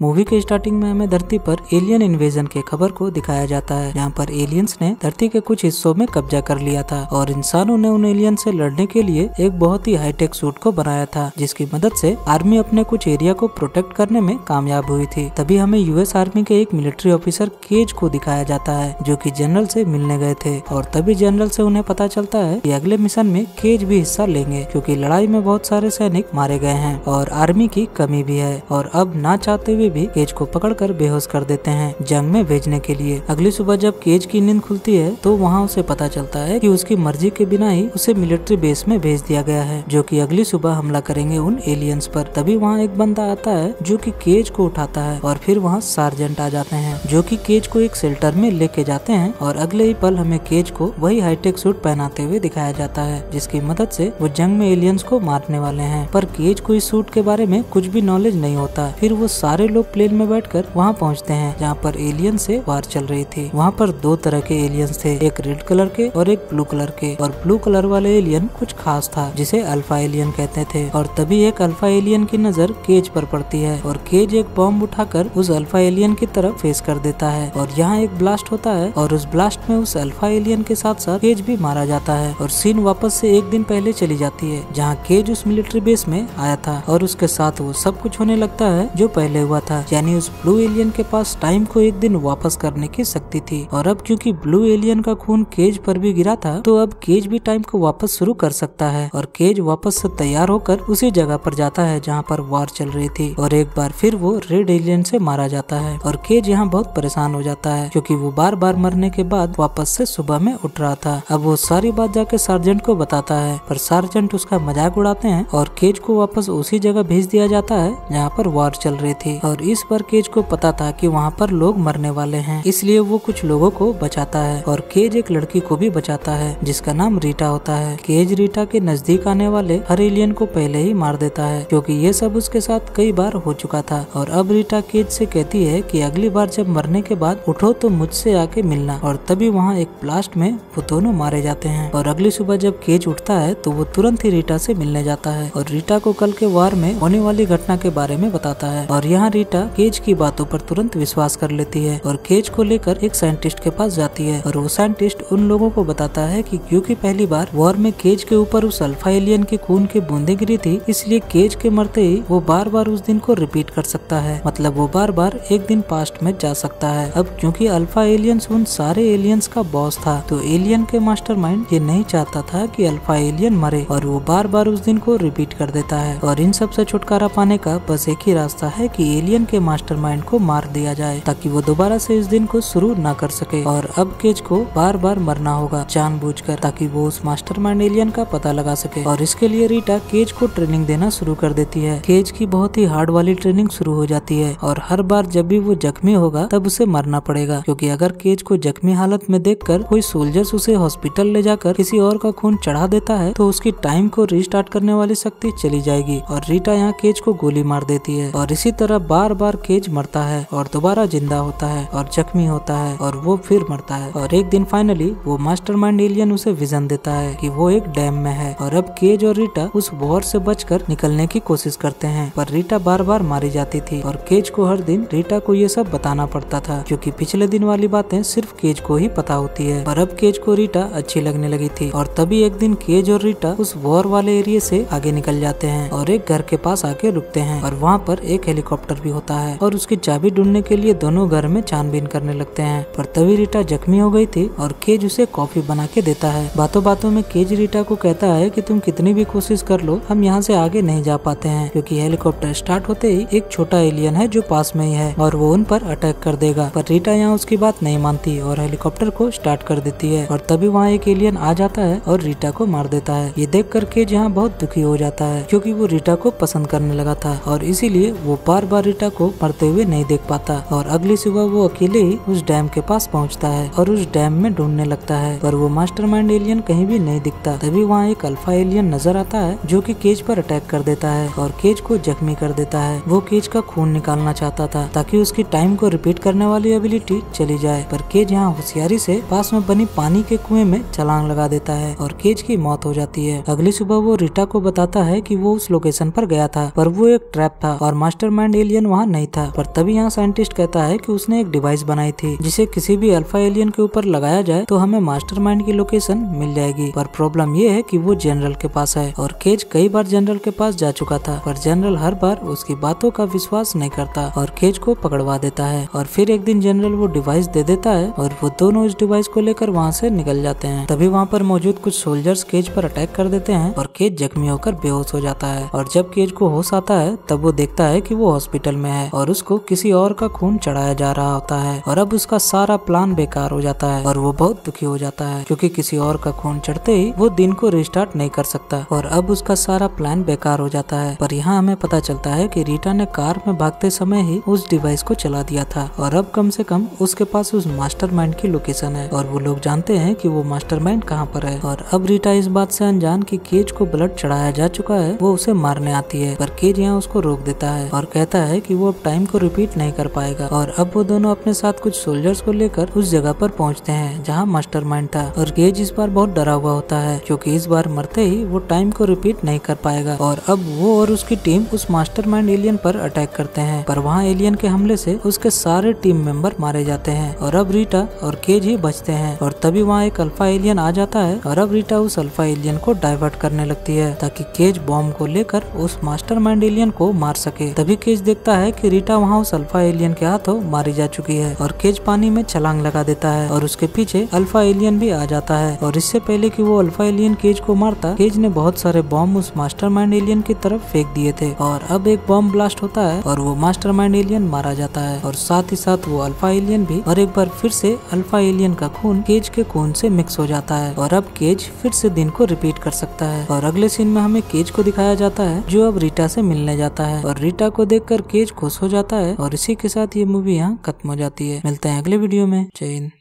Movie के starting में हमें धरती पर एलियन इन्वेजन के खबर को दिखाया जाता है, जहाँ पर एलियंस ने धरती के कुछ हिस्सों में कब्जा कर लिया था और इंसानों ने उन एलियन से लड़ने के लिए एक बहुत ही हाईटेक सूट को बनाया था, जिसकी मदद से आर्मी अपने कुछ एरिया को प्रोटेक्ट करने में कामयाब हुई थी। तभी हमें यूएस आर्मी के एक मिलिट्री ऑफिसर केज को दिखाया जाता है, जो कि जनरल से मिलने गए थे और तभी जनरल से उन्हें पता चलता है कि अगले मिशन में केज भी हिस्सा लेंगे, क्योंकि लड़ाई में बहुत सारे सैनिक मारे गए हैं और आर्मी की कमी भी है और अब ना चाहते हुए भी केज को पकड़कर बेहोश कर देते हैं जंग में भेजने के लिए। अगली सुबह जब केज की नींद खुलती है तो वहाँ उसे पता चलता है कि उसकी मर्जी के बिना ही उसे मिलिट्री बेस में भेज दिया गया है, जो कि अगली सुबह हमला करेंगे उन एलियंस पर। तभी वहाँ एक बंदा आता है जो कि केज को उठाता है और फिर वहाँ सार्जेंट आ जाते हैं, जो कि केज को एक शेल्टर में लेके जाते हैं और अगले ही पल हमें केज को वही हाईटेक सूट पहनाते हुए दिखाया जाता है, जिसकी मदद से वो जंग में एलियंस को मारने वाले हैं। पर केज को इस सूट के बारे में कुछ भी नॉलेज नहीं होता। फिर वो सारे लोग प्लेन में बैठकर वहाँ पहुँचते हैं जहाँ पर एलियन से वार चल रही थी। वहाँ पर दो तरह के एलियंस थे, एक रेड कलर के और एक ब्लू कलर के, और ब्लू कलर वाले एलियन कुछ खास था जिसे अल्फा एलियन कहते थे। और तभी एक अल्फा एलियन की नजर केज पर पड़ती है और केज एक बॉम्ब उठाकर उस अल्फा एलियन की तरफ फेस कर देता है और यहाँ एक ब्लास्ट होता है और उस ब्लास्ट में उस अल्फा एलियन के साथ साथ केज भी मारा जाता है और सीन वापस से एक दिन पहले चली जाती है, जहाँ केज उस मिलिट्री बेस में आया था और उसके साथ वो सब कुछ होने लगता है जो पहले हुआ था, यानी उस ब्लू एलियन के पास टाइम को एक दिन वापस करने की शक्ति थी। और अब क्योंकि ब्लू एलियन का खून केज पर भी गिरा था तो अब केज भी टाइम को वापस शुरू कर सकता है और केज वापस से तैयार होकर उसी जगह पर जाता है जहाँ पर वार चल रही थी और एक बार फिर वो रेड एलियन से मारा जाता है और केज यहाँ बहुत परेशान हो जाता है, क्योंकि वो बार बार मरने के बाद वापस से सुबह में उठ रहा था। अब वो सारी बात जाके सार्जेंट को बताता है, पर सार्जेंट उसका मजाक उड़ाते हैं और केज को वापस उसी जगह भेज दिया जाता है जहाँ पर वार चल रही थी। और इस बार केज को पता था कि वहाँ पर लोग मरने वाले हैं, इसलिए वो कुछ लोगों को बचाता है और केज एक लड़की को भी बचाता है जिसका नाम रीटा होता है। केज रीटा के नजदीक आने वाले हर एलियन को पहले ही मार देता है, क्योंकि ये सब उसके साथ कई बार हो चुका था। और अब रीटा केज से कहती है कि अगली बार जब मरने के बाद उठो तो मुझसे आके मिलना, और तभी वहाँ एक ब्लास्ट में वो दोनों मारे जाते हैं। और अगली सुबह जब केज उठता है तो वो तुरंत ही रीटा से मिलने जाता है और रीटा को कल के वार में होने वाली घटना के बारे में बताता है और यहाँ रीटा केज की बातों पर तुरंत विश्वास कर लेती है और केज को लेकर एक साइंटिस्ट के पास जाती है और वो साइंटिस्ट उन लोगों को बताता है कि क्योंकि पहली बार वॉर में केज के ऊपर उस अल्फा एलियन की खून की बूंदें गिरी थी, इसलिए केज के मरते ही वो बार बार उस दिन को रिपीट कर सकता है, मतलब वो बार बार एक दिन पास्ट में जा सकता है। अब क्योंकि अल्फा एलियंस उन सारे एलियंस का बॉस था तो एलियन के मास्टरमाइंड ये नहीं चाहता था कि अल्फा एलियन मरे और वो बार बार उस दिन को रिपीट कर देता है। और इन सब से छुटकारा पाने का बस एक ही रास्ता है कि एलियन के मास्टरमाइंड को मार दिया जाए ताकि वो दोबारा से इस दिन को शुरू ना कर सके। और अब केज को बार बार मरना होगा जानबूझकर ताकि वो उस मास्टरमाइंड एलियन का पता लगा सके और इसके लिए रीटा केज को ट्रेनिंग देना शुरू कर देती है। केज की बहुत ही हार्ड वाली ट्रेनिंग शुरू हो जाती है और हर बार जब भी वो जख्मी होगा तब उसे मरना पड़ेगा, क्योंकि अगर केज को जख्मी हालत में देखकर कोई सोल्जर्स उसे हॉस्पिटल ले जाकर किसी और का खून चढ़ा देता है तो उसकी टाइम को रीस्टार्ट करने वाली शक्ति चली जाएगी और रीटा यहाँ केज को गोली मार देती है। और इसी तरह बार बार केज मरता है और दोबारा जिंदा होता है और जख्मी होता है और वो फिर मरता है और एक दिन फाइनली वो मास्टरमाइंड एलियन उसे विजन देता है कि वो एक डैम में है और अब केज और रीटा उस वॉर से बचकर निकलने की कोशिश करते हैं, पर रीटा बार बार मारी जाती थी और केज को हर दिन रीटा को ये सब बताना पड़ता था, क्योंकि पिछले दिन वाली बातें सिर्फ केज को ही पता होती है। पर अब केज को रीटा अच्छी लगने लगी थी और तभी एक दिन केज और रीटा उस वॉर वाले एरिया से आगे निकल जाते हैं और एक घर के पास आके रुकते हैं और वहाँ पर एक हेलीकॉप्टर भी होता है और उसकी चाबी ढूंढने के लिए दोनों घर में छानबीन करने लगते हैं। पर तभी रीटा जख्मी हो गई थी और केज उसे कॉफी बना के देता है। बातों बातों में केज रीटा को कहता है कि तुम कितनी भी कोशिश कर लो हम यहाँ से आगे नहीं जा पाते हैं, क्योंकि हेलीकॉप्टर स्टार्ट होते ही एक छोटा एलियन है जो पास में ही है और वो उन पर अटैक कर देगा। पर रीटा यहाँ उसकी बात नहीं मानती और हेलीकॉप्टर को स्टार्ट कर देती है और तभी वहाँ एक एलियन आ जाता है और रीटा को मार देता है। ये देख कर केज यहाँ बहुत दुखी हो जाता है, क्योंकि वो रीटा को पसंद करने लगा था और इसीलिए वो बार बार रीटा को मरते हुए नहीं देख पाता। और अगली सुबह वो अकेले ही उस डैम के पास पहुँचता है और उस डैम में ढूंढने लगता है, पर वो मास्टरमाइंड एलियन कहीं भी नहीं दिखता। तभी वहाँ एक अल्फा एलियन नजर आता है जो कि केज पर अटैक कर देता है और केज को जख्मी कर देता है। वो केज का खून निकालना चाहता था ताकि उसकी टाइम को रिपीट करने वाली एबिलिटी चली जाए, पर केज यहाँ होशियारी से पास में बनी पानी के कुएं में छलांग लगा देता है और केज की मौत हो जाती है। अगली सुबह वो रीटा को बताता है कि वो उस लोकेशन पर गया था, पर वो एक ट्रैप था और मास्टरमाइंड एलियन वहाँ नहीं था। पर तभी यहाँ साइंटिस्ट कहता है कि उसने एक डिवाइस बनाई थी जिसे किसी भी अल्फा एलियन के ऊपर लगाया जाए तो हमें मास्टरमाइंड की लोकेशन मिल जाएगी। पर प्रॉब्लम ये है कि वो जनरल के पास है और केज कई बार जनरल के पास जा चुका था, पर जनरल हर बार उसकी बातों का विश्वास नहीं करता और केज को पकड़वा देता है। और फिर एक दिन जनरल वो डिवाइस दे देता है और वो दोनों इस डिवाइस को लेकर वहाँ से निकल जाते हैं। तभी वहाँ पर मौजूद कुछ सोल्जर्स केज पर अटैक कर देते हैं और केज जख्मी होकर बेहोश हो जाता है। और जब केज को होश आता है तब वो देखता है कि वो हॉस्पिटल में है और उसको किसी और का खून चढ़ाया जा रहा होता है और अब उसका सारा प्लान बेकार हो जाता है और वो बहुत दुखी हो जाता है क्योंकि किसी और का खून चढ़ते ही वो दिन को रिस्टार्ट नहीं कर सकता और अब उसका सारा प्लान बेकार हो जाता है। पर यहाँ हमें पता चलता है कि रीटा ने कार में भागते समय ही उस डिवाइस को चला दिया था और अब कम से कम उसके पास उस मास्टरमाइंड की लोकेशन है और वो लोग जानते हैं कि वो मास्टरमाइंड कहाँ पर है। और अब रीटा इस बात से अनजान कि केज को ब्लड चढ़ाया जा चुका है वो उसे मारने आती है, पर केज यहाँ उसको रोक देता है और कहता है कि वो अब टाइम को रिपीट नहीं कर पाएगा। और अब वो दोनों अपने साथ कुछ सोल्जर्स को लेकर उस जगह पर पहुँचते हैं जहाँ मास्टरमाइंड था और केज इस बार बहुत डरा हुआ होता है क्योंकि इस बार मरते ही वो टाइम को रिपीट नहीं कर पाएगा। और अब वो और उसकी टीम उस मास्टरमाइंड एलियन पर अटैक करते हैं, पर वहाँ एलियन के हमले से उसके सारे टीम मेंबर मारे जाते हैं और अब रीटा और केज ही बचते हैं। और तभी वहाँ एक अल्फा एलियन आ जाता है और अब रीटा उस अल्फा एलियन को डाइवर्ट करने लगती है ताकि केज बॉम्ब को लेकर उस मास्टरमाइंड एलियन को मार सके। तभी केज देखता है कि रीटा वहाँ उस अल्फा एलियन के हाथों मारी जा चुकी है और केज पानी में छलांग लगा देता है और उसके पीछे अल्फा एलियन भी आ जाता है। और इससे पहले कि वो अल्फा एलियन केज को मारता, केज ने बहुत सारे बॉम्ब उस मास्टरमाइंड एलियन की तरफ फेंक दिए थे और अब एक बॉम्ब ब्लास्ट होता है और वो मास्टरमाइंड एलियन मारा जाता है और साथ ही साथ वो अल्फा एलियन भी। और एक बार फिर से अल्फा एलियन का खून केज के खून से मिक्स हो जाता है और अब केज फिर से दिन को रिपीट कर सकता है। और अगले सीन में हमें केज को दिखाया जाता है जो अब रीटा से मिलने जाता है और रीटा को देखकर केज खुश हो जाता है और इसी के साथ ये मूवी यहाँ खत्म हो जाती है। मिलते हैं अगले वीडियो में। जय हिंद।